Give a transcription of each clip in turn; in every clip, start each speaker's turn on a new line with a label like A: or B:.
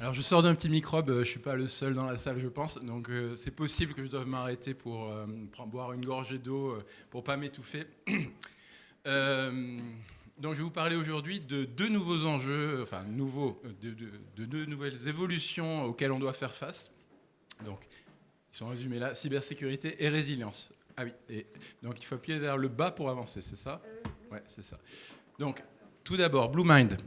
A: Alors je sors d'un petit microbe, je ne suis pas le seul dans la salle je pense, donc c'est possible que je doive m'arrêter pour boire une gorgée d'eau pour ne pas m'étouffer. Donc je vais vous parler aujourd'hui de deux nouveaux enjeux, enfin de deux nouvelles évolutions auxquelles on doit faire face. Donc ils sont résumés là, cybersécurité et résilience. Ah oui, et donc il faut appuyer vers le bas pour avancer, c'est ça ? Ouais, c'est ça. Donc tout d'abord, BlueMind.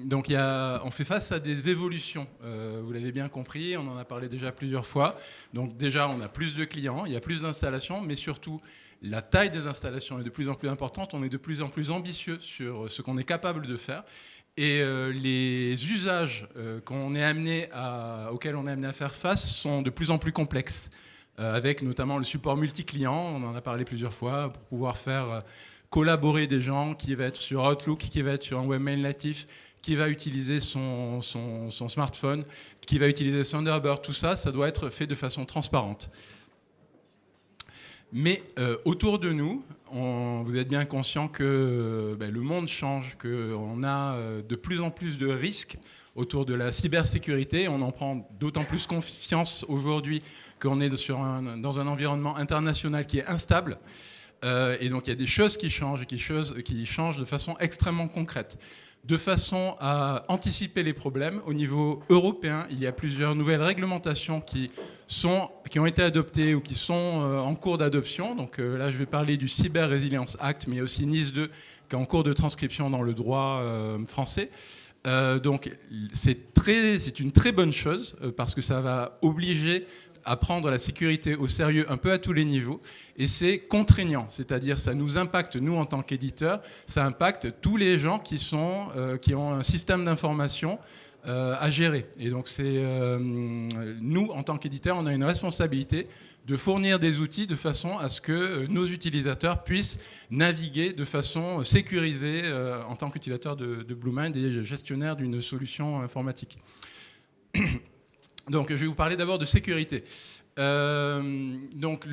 A: Donc on fait face à des évolutions, vous l'avez bien compris, on en a parlé déjà plusieurs fois. Donc déjà on a plus de clients, il y a plus d'installations, mais surtout la taille des installations est de plus en plus importante, on est de plus en plus ambitieux sur ce qu'on est capable de faire. Et les usages auxquels on est amené à faire face sont de plus en plus complexes, avec notamment le support multi-client, on en a parlé plusieurs fois, pour pouvoir faire collaborer des gens, qui va être sur Outlook, qui va être sur un webmail natif, qui va utiliser son smartphone, qui va utiliser Thunderbird, tout ça, ça doit être fait de façon transparente. Mais autour de nous, vous êtes bien conscient que le monde change, qu'on a de plus en plus de risques autour de la cybersécurité. On en prend d'autant plus conscience aujourd'hui qu'on est dans un environnement international qui est instable. Et donc il y a des choses qui changent et qui changent de façon extrêmement concrète. De façon à anticiper les problèmes, au niveau européen, il y a plusieurs nouvelles réglementations qui ont été adoptées ou qui sont en cours d'adoption. Donc là, je vais parler du Cyber Resilience Act, mais il y a aussi NIS 2 qui est en cours de transcription dans le droit français. Donc c'est une très bonne chose parce que ça va obliger à prendre la sécurité au sérieux un peu à tous les niveaux, et c'est contraignant, c'est-à-dire ça nous impacte, nous en tant qu'éditeurs, ça impacte tous les gens qui ont un système d'information à gérer. Et donc nous, en tant qu'éditeurs, on a une responsabilité de fournir des outils de façon à ce que nos utilisateurs puissent naviguer de façon sécurisée en tant qu'utilisateur de BlueMind et gestionnaire d'une solution informatique. Donc, je vais vous parler d'abord de sécurité. Donc,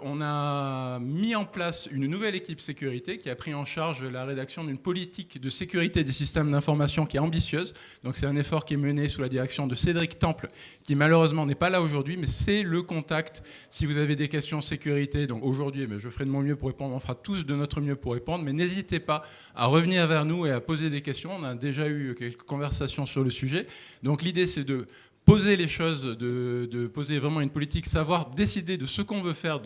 A: on a mis en place une nouvelle équipe sécurité qui a pris en charge la rédaction d'une politique de sécurité des systèmes d'information qui est ambitieuse. Donc, c'est un effort qui est mené sous la direction de Cédric Temple, qui malheureusement n'est pas là aujourd'hui, mais c'est le contact si vous avez des questions sécurité. Donc, aujourd'hui, je ferai de mon mieux pour répondre, on fera tous de notre mieux pour répondre, mais n'hésitez pas à revenir vers nous et à poser des questions. On a déjà eu quelques conversations sur le sujet. Donc, l'idée, c'est de poser les choses, de poser vraiment une politique, savoir décider de ce qu'on veut faire,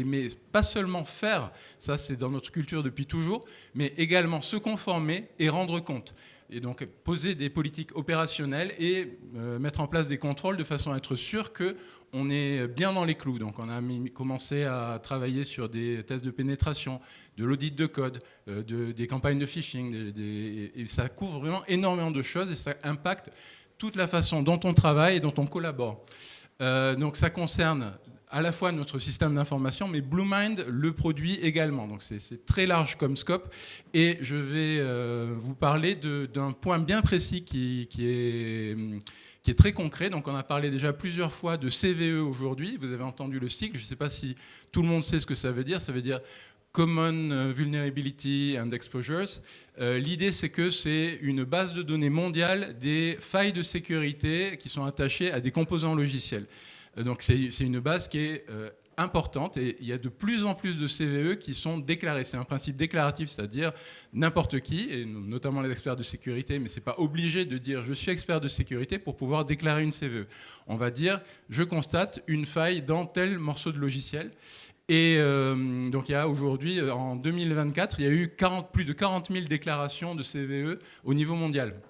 A: mais pas seulement faire, ça c'est dans notre culture depuis toujours, mais également se conformer et rendre compte. Et donc poser des politiques opérationnelles et mettre en place des contrôles de façon à être sûr qu'on est bien dans les clous. Donc on a commencé à travailler sur des tests de pénétration, de l'audit de code, des campagnes de phishing, et ça couvre vraiment énormément de choses et ça impacte toute la façon dont on travaille et dont on collabore. Donc ça concerne à la fois notre système d'information, mais BlueMind le produit également. Donc c'est très large comme scope. Et je vais vous parler d'un point bien précis qui est très concret. Donc on a parlé déjà plusieurs fois de CVE aujourd'hui. Vous avez entendu le cycle. Je ne sais pas si tout le monde sait ce que ça veut dire. Ça veut dire Common Vulnerability and Exposures. L'idée, c'est que c'est une base de données mondiale des failles de sécurité qui sont attachées à des composants logiciels. Donc c'est une base qui est importante et il y a de plus en plus de CVE qui sont déclarés. C'est un principe déclaratif, c'est-à-dire n'importe qui, et notamment les experts de sécurité, mais ce n'est pas obligé de dire « je suis expert de sécurité » pour pouvoir déclarer une CVE. On va dire « je constate une faille dans tel morceau de logiciel ». Et donc il y a aujourd'hui, en 2024, il y a eu plus de 40 000 déclarations de CVE au niveau mondial.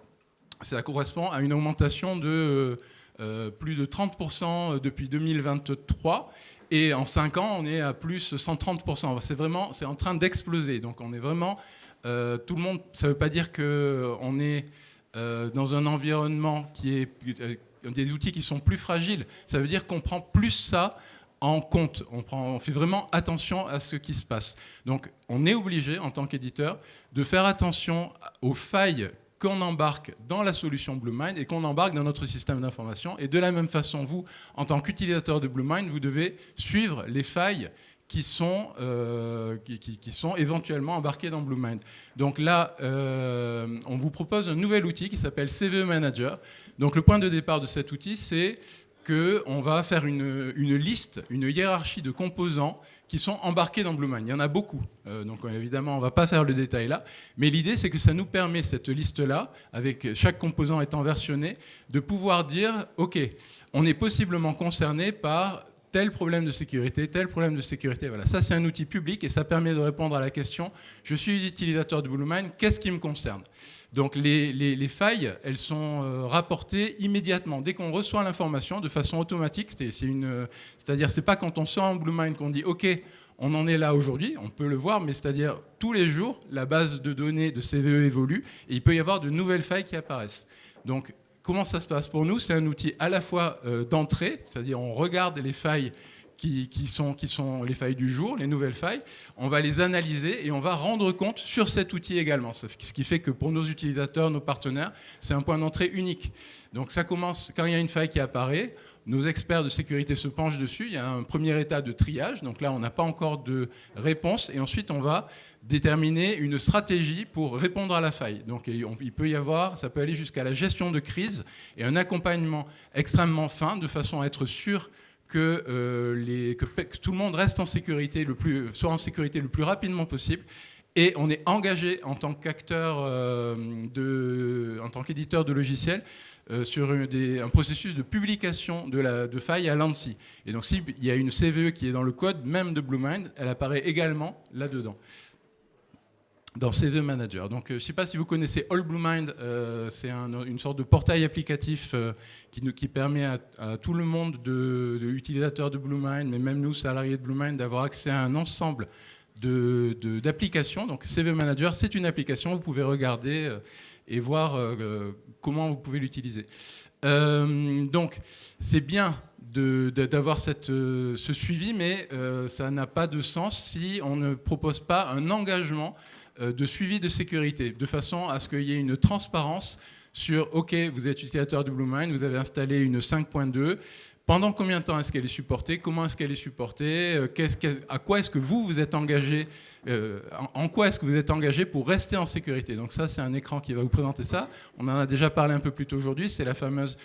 A: Ça correspond à une augmentation de plus de 30% depuis 2023. Et en 5 ans, on est à plus 130%. C'est en train d'exploser. Donc on est vraiment... tout le monde, ça ne veut pas dire qu'on est dans un environnement qui est... des outils qui sont plus fragiles. Ça veut dire qu'on prend plus ça en compte. On fait vraiment attention à ce qui se passe. Donc, on est obligé, en tant qu'éditeur, de faire attention aux failles qu'on embarque dans la solution BlueMind et qu'on embarque dans notre système d'information. Et de la même façon, vous, en tant qu'utilisateur de BlueMind, vous devez suivre les failles qui sont éventuellement embarqués dans Bluemind. Donc là, on vous propose un nouvel outil qui s'appelle CVE Manager. Donc le point de départ de cet outil, c'est qu'on va faire une liste, une hiérarchie de composants qui sont embarqués dans Bluemind. Il y en a beaucoup, donc évidemment on ne va pas faire le détail là, mais l'idée c'est que ça nous permet, cette liste-là, avec chaque composant étant versionné, de pouvoir dire, ok, on est possiblement concerné par tel problème de sécurité, tel problème de sécurité. Voilà. Ça, c'est un outil public et ça permet de répondre à la question « Je suis utilisateur de Bluemind, qu'est-ce qui me concerne ?» Donc, les failles, elles sont rapportées immédiatement. Dès qu'on reçoit l'information de façon automatique, c'est-à-dire, c'est pas quand on sort en Bluemind qu'on dit « Ok, on en est là aujourd'hui », on peut le voir, mais c'est-à-dire tous les jours, la base de données de CVE évolue et il peut y avoir de nouvelles failles qui apparaissent. Donc, comment ça se passe pour nous? C'est un outil à la fois d'entrée, c'est-à-dire on regarde les failles qui sont les failles du jour, les nouvelles failles, on va les analyser et on va rendre compte sur cet outil également. Ce qui fait que pour nos utilisateurs, nos partenaires, c'est un point d'entrée unique. Donc ça commence, quand il y a une faille qui apparaît, nos experts de sécurité se penchent dessus, il y a un premier état de triage, donc là on n'a pas encore de réponse, et ensuite on va déterminer une stratégie pour répondre à la faille. Donc il peut y avoir, ça peut aller jusqu'à la gestion de crise et un accompagnement extrêmement fin de façon à être sûr que tout le monde reste en sécurité, soit en sécurité le plus rapidement possible. Et on est engagé en tant qu'acteur, en tant qu'éditeur de logiciels, sur un processus de publication de failles à l'ANSSI. Et donc s'il y a une CVE qui est dans le code même de Bluemind, elle apparaît également là-dedans, dans CVE Manager. Donc je ne sais pas si vous connaissez All Bluemind, c'est une sorte de portail applicatif qui permet à tout le monde de l'utilisateur de Bluemind, mais même nous, salariés de Bluemind, d'avoir accès à un ensemble d'applications. Donc CVE Manager, c'est une application, vous pouvez regarder et voir comment vous pouvez l'utiliser. Donc c'est bien d'avoir ce suivi, mais ça n'a pas de sens si on ne propose pas un engagement de suivi de sécurité, de façon à ce qu'il y ait une transparence sur « Ok, vous êtes utilisateur de Bluemind, vous avez installé une 5.2, pendant combien de temps est-ce qu'elle est supportée? Comment est-ce qu'elle est supportée? À quoi est-ce que vous êtes engagé? En quoi est-ce que vous êtes engagé pour rester en sécurité? » Donc ça, c'est un écran qui va vous présenter ça. On en a déjà parlé un peu plus tôt aujourd'hui, c'est la fameuse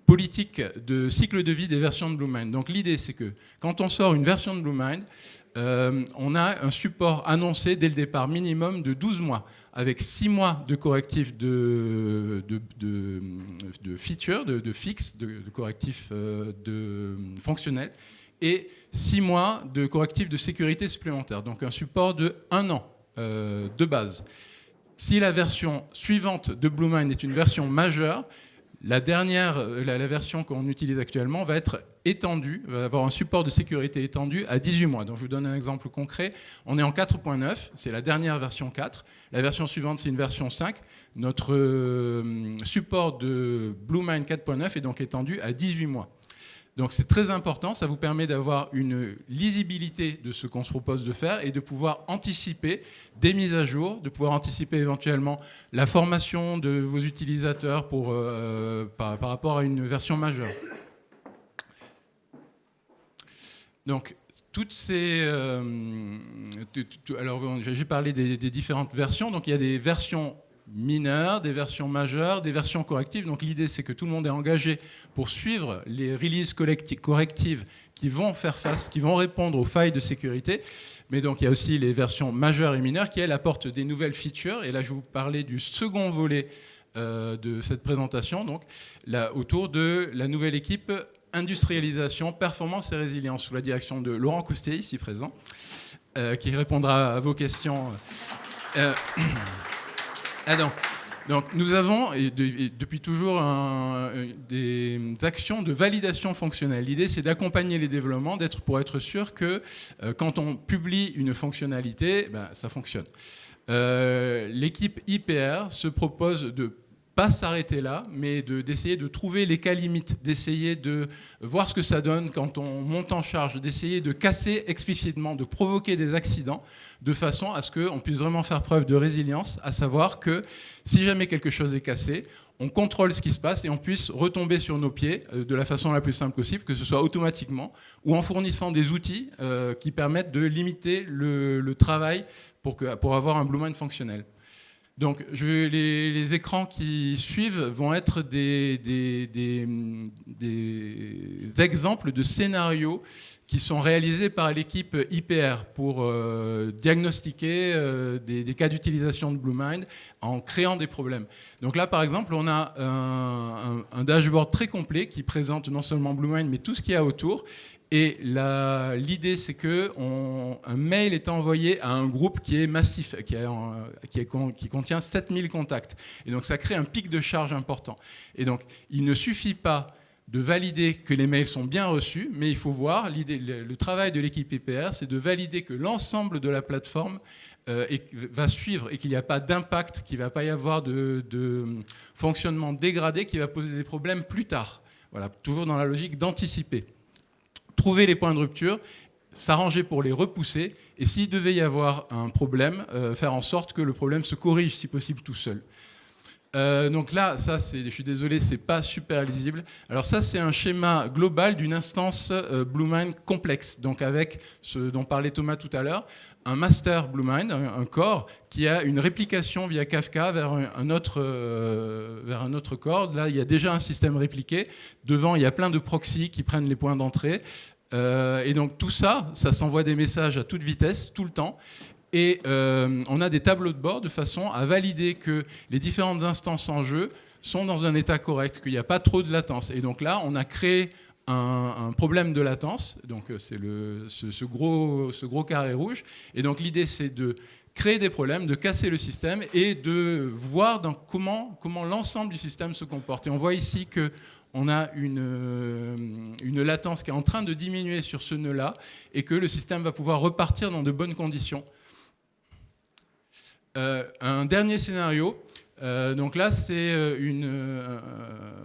A: politique de cycle de vie des versions de Bluemind. Donc l'idée, c'est que quand on sort une version de Bluemind, on a un support annoncé dès le départ minimum de 12 mois, avec 6 mois de correctifs de features, de fixes, de correctifs fonctionnels, et 6 mois de correctifs de sécurité supplémentaires. Donc un support de 1 an de base. Si la version suivante de Bluemind est une version majeure, la version qu'on utilise actuellement va être étendue, va avoir un support de sécurité étendu à 18 mois. Donc je vous donne un exemple concret. On est en 4.9, c'est la dernière version 4. La version suivante, c'est une version 5. Notre support de Bluemind 4.9 est donc étendu à 18 mois. Donc c'est très important, ça vous permet d'avoir une lisibilité de ce qu'on se propose de faire et de pouvoir anticiper des mises à jour, de pouvoir anticiper éventuellement la formation de vos utilisateurs par rapport à une version majeure. Donc toutes ces... alors j'ai parlé des différentes versions, donc il y a des versions mineures, des versions majeures, des versions correctives. Donc l'idée, c'est que tout le monde est engagé pour suivre les releases correctives qui vont faire face, qui vont répondre aux failles de sécurité. Mais donc il y a aussi les versions majeures et mineures qui, elles, apportent des nouvelles features. Et là, je vais vous parler du second volet de cette présentation, donc là, autour de la nouvelle équipe industrialisation, performance et résilience, sous la direction de Laurent Coustet, ici présent, qui répondra à vos questions. Donc nous avons depuis toujours des actions de validation fonctionnelle. L'idée, c'est d'accompagner les développements, pour être sûr que quand on publie une fonctionnalité, ça fonctionne. L'équipe IPR se propose de pas s'arrêter là, mais d'essayer de trouver les cas limites, d'essayer de voir ce que ça donne quand on monte en charge, d'essayer de casser explicitement, de provoquer des accidents, de façon à ce qu'on puisse vraiment faire preuve de résilience, à savoir que si jamais quelque chose est cassé, on contrôle ce qui se passe et on puisse retomber sur nos pieds de la façon la plus simple possible, que ce soit automatiquement ou en fournissant des outils qui permettent de limiter le travail pour avoir un Bluemind fonctionnel. Donc les écrans qui suivent vont être des exemples de scénarios qui sont réalisés par l'équipe IPR pour diagnostiquer des cas d'utilisation de Bluemind en créant des problèmes. Donc là, par exemple, on a un dashboard très complet qui présente non seulement Bluemind, mais tout ce qu'il y a autour. Et l'idée, c'est qu'un mail est envoyé à un groupe qui est massif, qui contient 7000 contacts. Et donc, ça crée un pic de charge important. Et donc, il ne suffit pas de valider que les mails sont bien reçus, mais il faut voir, le travail de l'équipe IPR, c'est de valider que l'ensemble de la plateforme va suivre et qu'il n'y a pas d'impact, qu'il ne va pas y avoir de fonctionnement dégradé qui va poser des problèmes plus tard. Voilà, toujours dans la logique d'anticiper. Trouver les points de rupture, s'arranger pour les repousser, et s'il devait y avoir un problème, faire en sorte que le problème se corrige, si possible, tout seul. Donc là, ça, je suis désolé, c'est pas super lisible. Alors ça, c'est un schéma global d'une instance Bluemind complexe, donc avec ce dont parlait Thomas tout à l'heure, un master Bluemind, un corps, qui a une réplication via Kafka vers un autre corps. Là, il y a déjà un système répliqué. Devant, il y a plein de proxys qui prennent les points d'entrée. Et donc tout ça, ça s'envoie des messages à toute vitesse, tout le temps. Et on a des tableaux de bord de façon à valider que les différentes instances en jeu sont dans un état correct, qu'il n'y a pas trop de latence. Et donc là, on a créé un problème de latence, donc c'est ce gros carré rouge. Et donc l'idée, c'est de créer des problèmes, de casser le système et de voir comment l'ensemble du système se comporte. Et on voit ici qu'on a une latence qui est en train de diminuer sur ce nœud-là et que le système va pouvoir repartir dans de bonnes conditions. Un dernier scénario, donc là c'est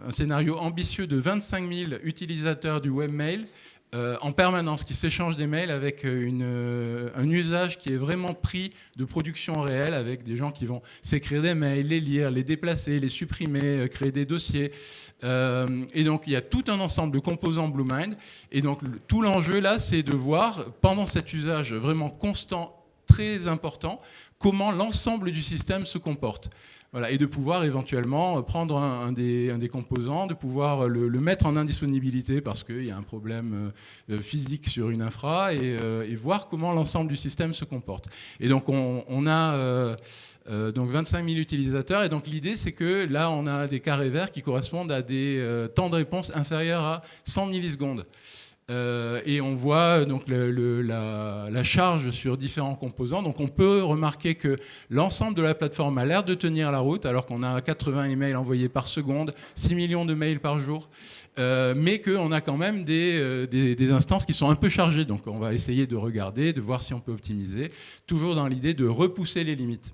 A: un scénario ambitieux de 25 000 utilisateurs du webmail en permanence qui s'échangent des mails avec un usage qui est vraiment pris de production réelle avec des gens qui vont s'écrire des mails, les lire, les déplacer, les supprimer, créer des dossiers. Et donc il y a tout un ensemble de composants Bluemind et donc tout l'enjeu là c'est de voir pendant cet usage vraiment constant, très important, comment l'ensemble du système se comporte. Voilà, et de pouvoir éventuellement prendre un des composants, de pouvoir le mettre en indisponibilité parce qu'il y a un problème physique sur une infra et voir comment l'ensemble du système se comporte. Et donc on a donc 25 000 utilisateurs et donc l'idée c'est que là on a des carrés verts qui correspondent à des temps de réponse inférieurs à 100 millisecondes. Et on voit donc la charge sur différents composants. Donc on peut remarquer que l'ensemble de la plateforme a l'air de tenir la route, alors qu'on a 80 emails envoyés par seconde, 6 millions de mails par jour, mais qu'on a quand même des instances qui sont un peu chargées. Donc on va essayer de regarder, de voir si on peut optimiser, toujours dans l'idée de repousser les limites.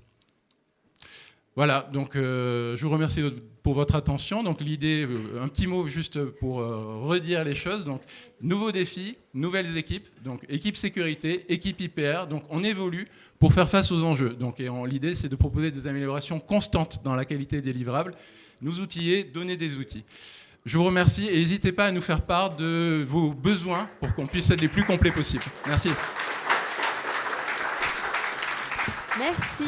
A: Voilà, donc je vous remercie pour votre attention. Donc l'idée, un petit mot juste pour redire les choses. Donc nouveaux défis, nouvelles équipes, donc équipe sécurité, équipe IPR. Donc on évolue pour faire face aux enjeux. Donc l'idée, c'est de proposer des améliorations constantes dans la qualité des livrables, nous outiller, donner des outils. Je vous remercie et n'hésitez pas à nous faire part de vos besoins pour qu'on puisse être les plus complets possibles. Merci.
B: Merci.